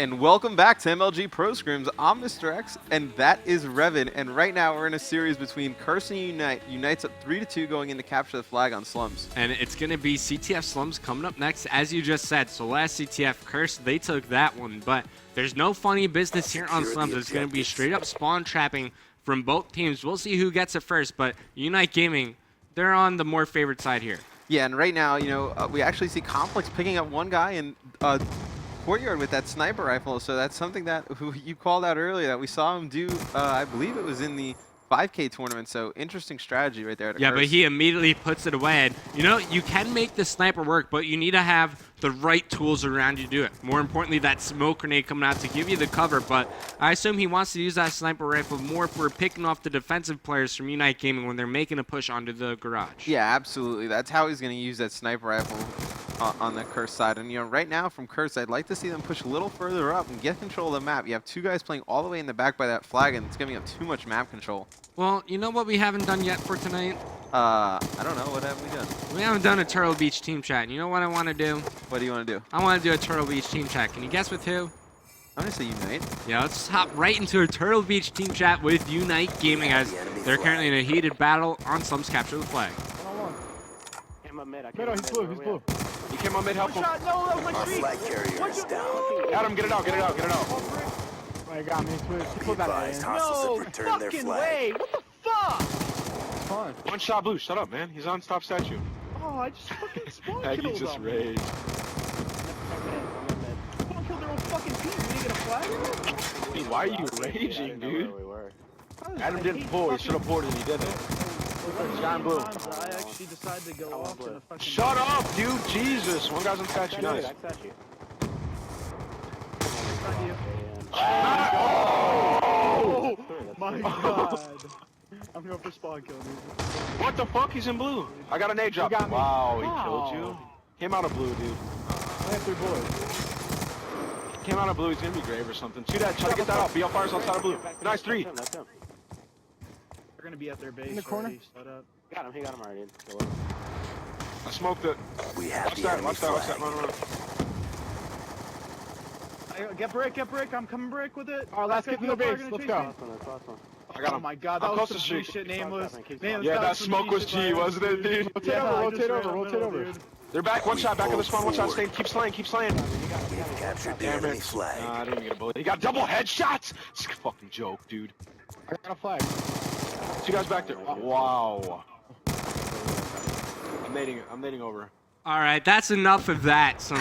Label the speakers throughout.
Speaker 1: And welcome back to MLG Pro Scrims. I'm Mr. X, and that is Revan. And right now we're in a series between Curse and UNiTE. UNiTE's up 3-2 going in to capture the flag on Slums.
Speaker 2: And it's going to be CTF Slums coming up next, as you just said. So last CTF Curse, they took that one. But there's no funny business here on Slums. It's going to be straight up spawn trapping from both teams. We'll see who gets it first. But UNiTE Gaming, they're on the more favored side here.
Speaker 1: Yeah, and right now, we actually see Complex picking up one guy in courtyard with that sniper rifle. So that's something that you called out earlier that we saw him do. I believe it was in the 5K tournament. So interesting strategy right there.
Speaker 2: Yeah, but he immediately puts it away. And, you can make the sniper work, but you need to have the right tools around you to do it. More importantly, that smoke grenade coming out to give you the cover. But I assume he wants to use that sniper rifle more for picking off the defensive players from UNiTE Gaming when they're making a push onto the garage.
Speaker 1: Yeah, absolutely. That's how he's going to use that sniper rifle on the Curse side. And, right now from Curse, I'd like to see them push a little further up and get control of the map. You have two guys playing all the way in the back by that flag, and it's giving up too much map control.
Speaker 2: Well, you know what we haven't done yet for tonight?
Speaker 1: I don't know. What have we done?
Speaker 2: We haven't done a Turtle Beach team chat. And you know what I want to do?
Speaker 1: What do you want to do?
Speaker 2: I want to do a Turtle Beach team chat. Can you guess with who?
Speaker 1: I'm going to say UNiTE.
Speaker 2: Yeah, let's hop right into a Turtle Beach team chat with UNiTE Gaming as they're currently in a heated battle on Slums Capture the Flag.
Speaker 3: He's blue.
Speaker 4: He came on mid, help him.
Speaker 3: No, that was my
Speaker 5: Our
Speaker 3: streak.
Speaker 5: flag carrier is down.
Speaker 4: Adam, get it out.
Speaker 3: Oh, you got me. Pull that
Speaker 5: Advised
Speaker 3: in.
Speaker 5: hostiles
Speaker 3: No
Speaker 5: have returned their
Speaker 3: fucking
Speaker 5: flag.
Speaker 3: way. What the fuck? It's fine.
Speaker 4: One shot blue, shut up, man. He's on top statue.
Speaker 3: Oh, I just fucking spawn
Speaker 4: He
Speaker 3: killed
Speaker 4: just
Speaker 3: them.
Speaker 4: raged.
Speaker 3: Spawn killed their own fucking team. You didn't get a flag?
Speaker 4: Dude, why are you raging, dude? Adam
Speaker 3: I
Speaker 4: didn't
Speaker 3: hate
Speaker 4: pull, he
Speaker 3: fucking-
Speaker 4: should have poured it, he didn't. John Blue.
Speaker 3: Times I actually decided to go off to the fucking...
Speaker 4: Shut up, dude, Jesus. One guy's on statue, nice.
Speaker 3: Oh my god. I'm going for spawn kill, dude.
Speaker 4: What the fuck, he's in blue. I got a nade drop.
Speaker 3: got me.
Speaker 4: Wow, he
Speaker 3: Wow.
Speaker 4: killed you. Came out of blue, dude.
Speaker 3: I have 3 bullets.
Speaker 4: Came out of blue, he's gonna be grave or something. Shoot that, try to get that out. BL fires outside of blue. Nice 3.
Speaker 3: They're gonna be at their base.
Speaker 6: In the corner?
Speaker 3: already. Shut up.
Speaker 6: He got him already.
Speaker 4: I smoked it.
Speaker 5: We have
Speaker 4: Watch
Speaker 5: the
Speaker 4: that,
Speaker 5: enemy
Speaker 4: watch that, watch that.
Speaker 5: flag.
Speaker 4: Run.
Speaker 3: Get brick. I'm coming brick with it.
Speaker 6: Alright, let's
Speaker 3: Okay,
Speaker 6: get to the
Speaker 3: people are
Speaker 6: base.
Speaker 3: gonna
Speaker 6: Let's
Speaker 3: chase
Speaker 6: go.
Speaker 3: me.
Speaker 4: I got
Speaker 3: Oh
Speaker 4: him.
Speaker 3: my god,
Speaker 4: I'm
Speaker 3: that
Speaker 4: close
Speaker 3: was
Speaker 4: to
Speaker 3: some G
Speaker 4: streak.
Speaker 3: shit nameless.
Speaker 4: Yeah, that smoke was G, wasn't it, dude?
Speaker 6: Rotate over.
Speaker 4: They're back, one shot, back of the spawn, one shot,
Speaker 5: Forward.
Speaker 4: keep slaying.
Speaker 5: We've captured the
Speaker 4: Damn
Speaker 5: enemy
Speaker 4: it.
Speaker 5: flag.
Speaker 4: Nah, I didn't even get a bullet. He got double headshots! It's a fucking joke, dude.
Speaker 6: I got a flag.
Speaker 4: 2 guys back there. Wow. I'm nading over.
Speaker 2: All right, that's enough of that. Some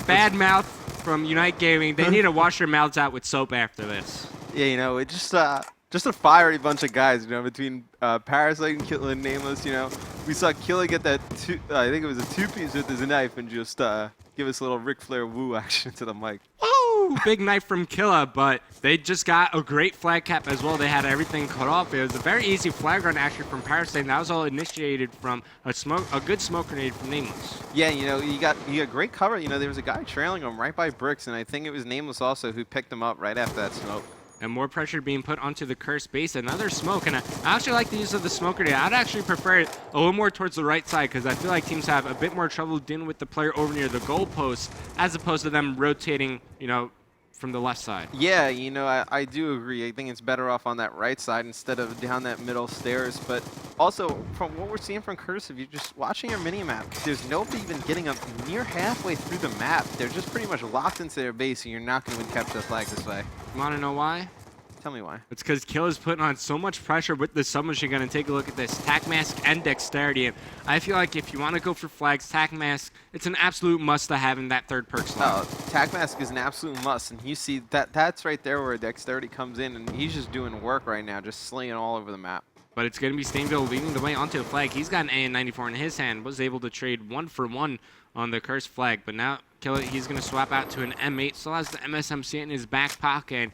Speaker 2: bad mouth from UNiTE Gaming. They need to wash their mouths out with soap after this.
Speaker 1: Yeah, it's just a fiery bunch of guys, between Parasite and Killa and Nameless, We saw Killa get that I think it was a 2-piece with his knife and just give us a little Ric Flair woo action to the mic.
Speaker 2: Woo! Big knife from Killa, but they just got a great flag cap as well. They had everything cut off. It was a very easy flag run actually from Parasite, and that was all initiated from a good smoke grenade from Nameless.
Speaker 1: Yeah, you got great cover. There was a guy trailing him right by bricks, and I think it was Nameless also who picked him up right after that smoke.
Speaker 2: And more pressure being put onto the Curse base. Another smoke, and I actually like the use of the smoke grenade. I'd actually prefer it a little more towards the right side because I feel like teams have a bit more trouble dealing with the player over near the goalpost as opposed to them rotating, from the left side.
Speaker 1: Yeah, I do agree. I think it's better off on that right side instead of down that middle stairs. But also, from what we're seeing from Curse, if you're just watching your mini-map, there's nobody even getting up near halfway through the map. They're just pretty much locked into their base, and you're not going to win capture the flag this way.
Speaker 2: You want to know why?
Speaker 1: Tell me why.
Speaker 2: It's because Killa's putting on so much pressure with the submachine gun. And take a look at this. Tac Mask and Dexterity. And I feel like if you want to go for flags, Tac Mask, it's an absolute must to have in that third perk slot.
Speaker 1: Oh, Tac Mask is an absolute must. And you see, that's right there where Dexterity comes in. And he's just doing work right now, just slinging all over the map.
Speaker 2: But it's going to be Stainville leading the way onto the flag. He's got an AN-94 in his hand. Was able to trade 1-for-1 on the Curse flag. But now Killa, he's going to swap out to an M8. Still has the MSMC in his back pocket. And,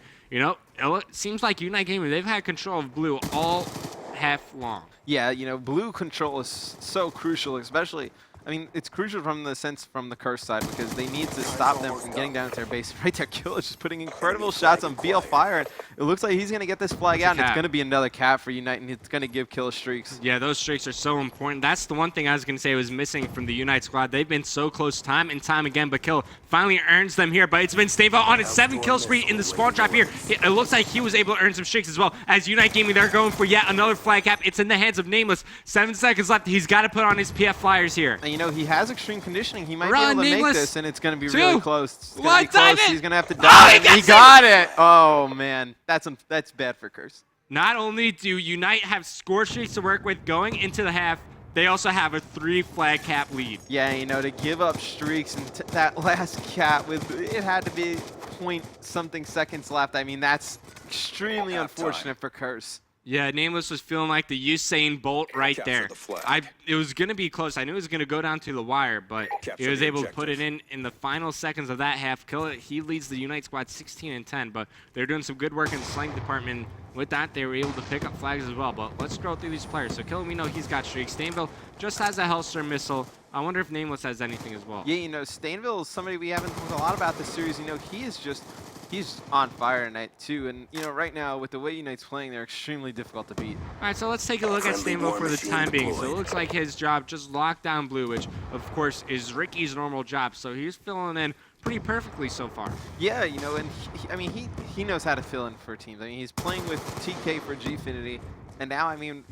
Speaker 2: it seems like UNiTE Gaming, they've had control of blue all half long.
Speaker 1: Yeah, blue control is so crucial, especially I mean, it's crucial from the sense from the Curse side because they need to stop them from getting down to their base. Right there, Kill is just putting incredible shots on BL Fire, and it looks like he's going to get this flag out, and it's going to be another cap for UNiTE, and it's going to give Kill streaks.
Speaker 2: Yeah, those streaks are so important. That's the one thing I was going to say was missing from the UNiTE squad. They've been so close time and time again, but Kill finally earns them here. But it's been Stainville on its 7-kill spree in the spawn trap here. It looks like he was able to earn some streaks as well. As UNiTE Gaming, they're going for yet another flag cap. It's in the hands of Nameless. 7 seconds left. He's got to put on his PF flyers here.
Speaker 1: And you know, he has extreme conditioning. He might be able to make this, and it's going to be really close. It's going to be close. He's going to have to die. He got it. Oh, man. That's bad for Curse.
Speaker 2: Not only do UNiTE have score streaks to work with going into the half, they also have a 3 flag cap lead.
Speaker 1: Yeah, you know, to give up streaks and that last cap with it had to be point something seconds left. I mean, that's extremely unfortunate for Curse.
Speaker 2: Yeah, Nameless was feeling like the Usain Bolt right there. It was going to be close. I knew it was going to go down to the wire, but he was able to put it in the final seconds of that half. Kill it. He leads the UNiTE squad 16-10, but they're doing some good work in the slang department. With that, they were able to pick up flags as well. But let's scroll through these players. So Kill, we know he's got streaks. Stainville just has a Hellstorm missile. I wonder if Nameless has anything as well.
Speaker 1: Yeah, you know, Stainville is somebody we haven't talked a lot about this series. You know, he's on fire tonight too, and you know, right now with the way UNiTE's playing, they're extremely difficult to beat.
Speaker 2: All right, so let's take a look at Stainville for the time being. So it looks like his job just locked down Blue, which of course is Ricky's normal job. So he's filling in pretty perfectly so far.
Speaker 1: Yeah, you know, and he knows how to fill in for teams. I mean, he's playing with TK for Gfinity, and now I mean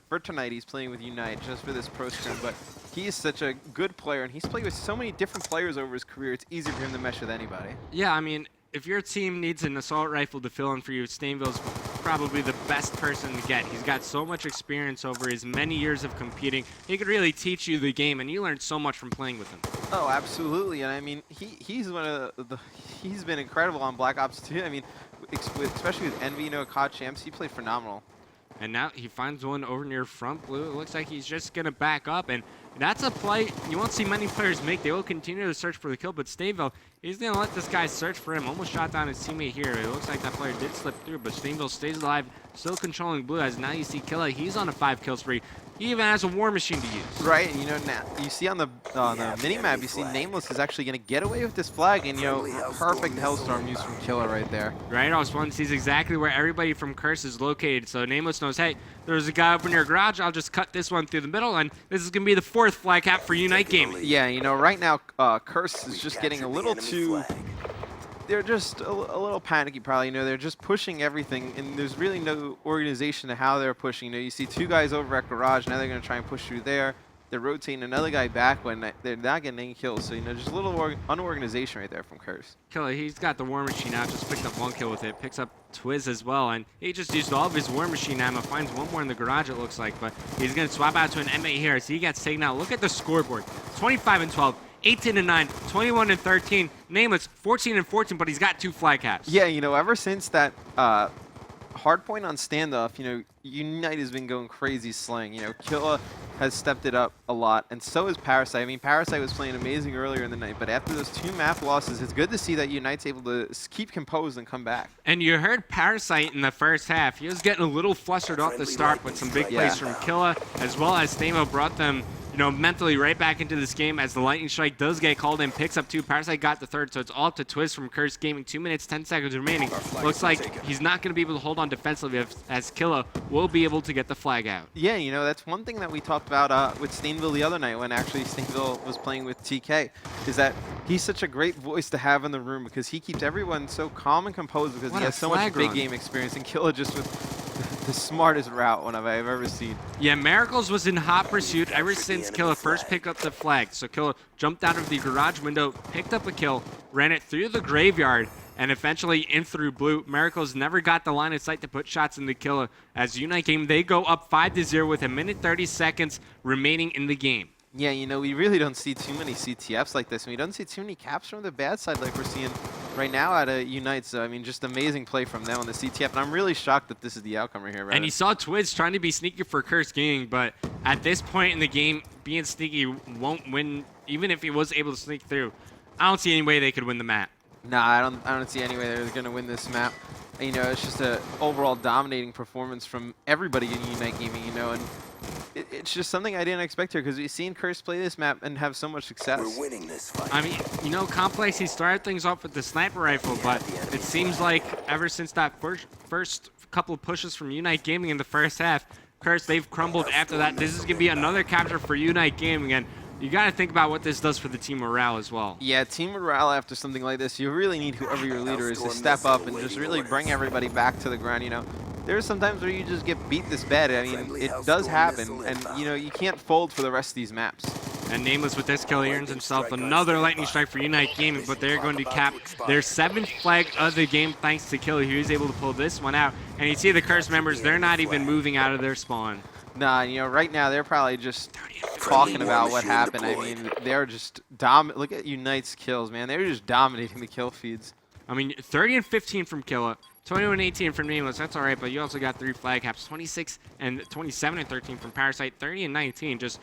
Speaker 1: for tonight he's playing with UNiTE just for this pro scrim, but he is such a good player, and he's played with so many different players over his career. It's easy for him to mesh with anybody.
Speaker 2: Yeah, I mean, if your team needs an assault rifle to fill in for you, Stainville's probably the best person to get. He's got so much experience over his many years of competing. He could really teach you the game, and you learn so much from playing with him.
Speaker 1: Oh, absolutely, and I mean, he's one of he's been incredible on Black Ops 2. I mean, especially with Envy, you know, COD champs, he played phenomenal.
Speaker 2: And now he finds one over near front Blue. It looks like he's just going to back up, and that's a play you won't see many players make. They will continue to search for the kill, but Stainville, he's going to let this guy search for him. Almost shot down his teammate here. It looks like that player did slip through, but Stainville stays alive, still controlling Blue, as now you see Killa. He's on a 5-kill spree. He even has a war machine to use.
Speaker 1: Right, and you know, now you see on the mini-map, you see Nameless is actually going to get away with this flag, and you know, perfect Hellstorm use from Killa right there.
Speaker 2: Right, Oswan sees exactly where everybody from Curse is located, so Nameless knows, hey, there's a guy up in your garage, I'll just cut this one through the middle, and this is going to be the 4th flag cap for UNiTE Gaming.
Speaker 1: Yeah, you know, right now, Curse is just getting a little too... They're just a little panicky, probably. You know, they're just pushing everything, and there's really no organization to how they're pushing. You know, you see 2 guys over at garage, now they're going to try and push through there. They're rotating another guy back when they're not getting any kills. So, you know, just a little unorganization right there from Curse.
Speaker 2: Killer, he's got the war machine out, just picked up 1 kill with it, picks up Twiz as well, and he just used all of his war machine ammo, finds 1 more in the garage, it looks like, but he's going to swap out to an M8 here, so he gets taken out. Look at the scoreboard, 25-12. 18-9, 21-13, Nameless 14-14, but he's got 2 flag caps.
Speaker 1: Yeah, you know, ever since that hard point on standoff, you know, UNiTE has been going crazy slaying. You know, Killa has stepped it up a lot, and so is Parasite. I mean, Parasite was playing amazing earlier in the night, but after those 2 map losses, it's good to see that UNiTE's able to keep composed and come back.
Speaker 2: And you heard Parasite in the first half. He was getting a little flustered off the start, but some big plays from Killa, as well as Stainville brought them, you know, mentally right back into this game as the lightning strike does get called in, picks up 2. Parasite got the 3rd, so it's all up to Twiz from Curse Gaming. 2 minutes, 10 seconds remaining. Looks like he's not going to be able to hold on defensively as Killa will be able to get the flag out.
Speaker 1: Yeah, you know, that's one thing that we talked about with Stainville the other night when actually Stainville was playing with TK, is that he's such a great voice to have in the room because he keeps everyone so calm and composed because he has so much big game experience, and Killa just with the smartest route one I've ever seen.
Speaker 2: Yeah, Miracles was in hot pursuit ever since Killa first picked up the flag. So Killa jumped out of the garage window, picked up a kill, ran it through the graveyard, and eventually in through Blue. Miracles never got the line of sight to put shots in the Killa. As UNiTE Game, they go up 5-0 with 1 minute 30 seconds remaining in the game.
Speaker 1: Yeah, you know, we really don't see too many CTFs like this, and we don't see too many caps from the bad side like we're seeing right now out of UNiTE. So, I mean, just amazing play from them on the CTF, and I'm really shocked that this is the outcome right here.
Speaker 2: And you saw Twiz trying to be sneaky for Curse Gaming, but at this point in the game, being sneaky won't win, even if he was able to sneak through. I don't see any way they could win the map.
Speaker 1: Nah, I don't see any way they're going to win this map. You know, it's just an overall dominating performance from everybody in UNiTE Gaming, you know, and it's just something I didn't expect here because we've seen Curse play this map and have so much success.
Speaker 5: We're winning this fight.
Speaker 2: I mean, you know, Complex, he started things off with the sniper rifle, but it seems like ever since that first couple of pushes from UNiTE Gaming in the first half, Curse, they've crumbled after that. This is going to be another capture for UNiTE Gaming, and you got to think about what this does for the team morale as well.
Speaker 1: Yeah, team morale after something like this, you really need whoever your leader is to step up and just really bring everybody back to the ground, you know. There's sometimes where you just get beat this bad. I mean, it does happen, and, you know, you can't fold for the rest of these maps.
Speaker 2: And Nameless with this kill, he earns himself another lightning strike for UNiTE Gaming, but they're going to cap their 7th flag of the game thanks to Killer. He was able to pull this one out. And you see the Curse members, they're not even moving out of their spawn.
Speaker 1: Nah, you know, right now they're probably just talking about what happened. I mean, they're just look at UNiTE's kills, man. They're just dominating the kill feeds.
Speaker 2: I mean, 30 and 15 from Killer, 21 and 18 from Nameless. That's all right, but you also got 3 flag caps, 26 and 27 and 13 from Parasite, 30 and 19. Just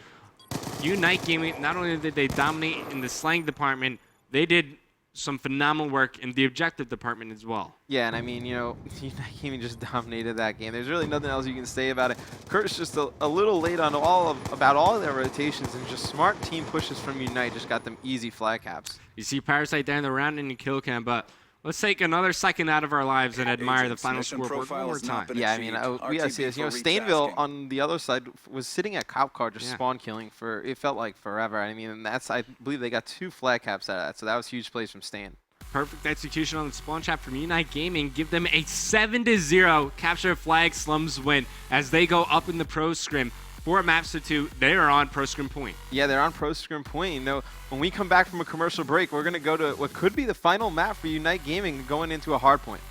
Speaker 2: UNiTE Gaming, not only did they dominate in the slang department, they did some phenomenal work in the objective department as well.
Speaker 1: Yeah, and I mean, you know, UNiTE Gaming just dominated that game. There's really nothing else you can say about it. Kurt's just a little late on about all of their rotations, and just smart team pushes from UNiTE just got them easy flag caps.
Speaker 2: You see Parasite there in the round and kill cam, but let's take another second out of our lives and admire the final scoreboard one more time.
Speaker 1: Yeah, I mean, we gotta see this. You know, Stainville on the other side was sitting at cop car just spawn killing for, it felt like forever. I mean, and that's, I believe they got 2 flag caps out of that, so that was huge plays from Stain.
Speaker 2: Perfect execution on the spawn trap from UNiTE Gaming. Give them a 7-0 capture flag slums win as they go up in the pro scrim. 4 maps to 2. They are on pro scrim point.
Speaker 1: Yeah, they're on pro scrim point. You know, when we come back from a commercial break, we're going to go to what could be the final map for UNiTE Gaming going into a hard point.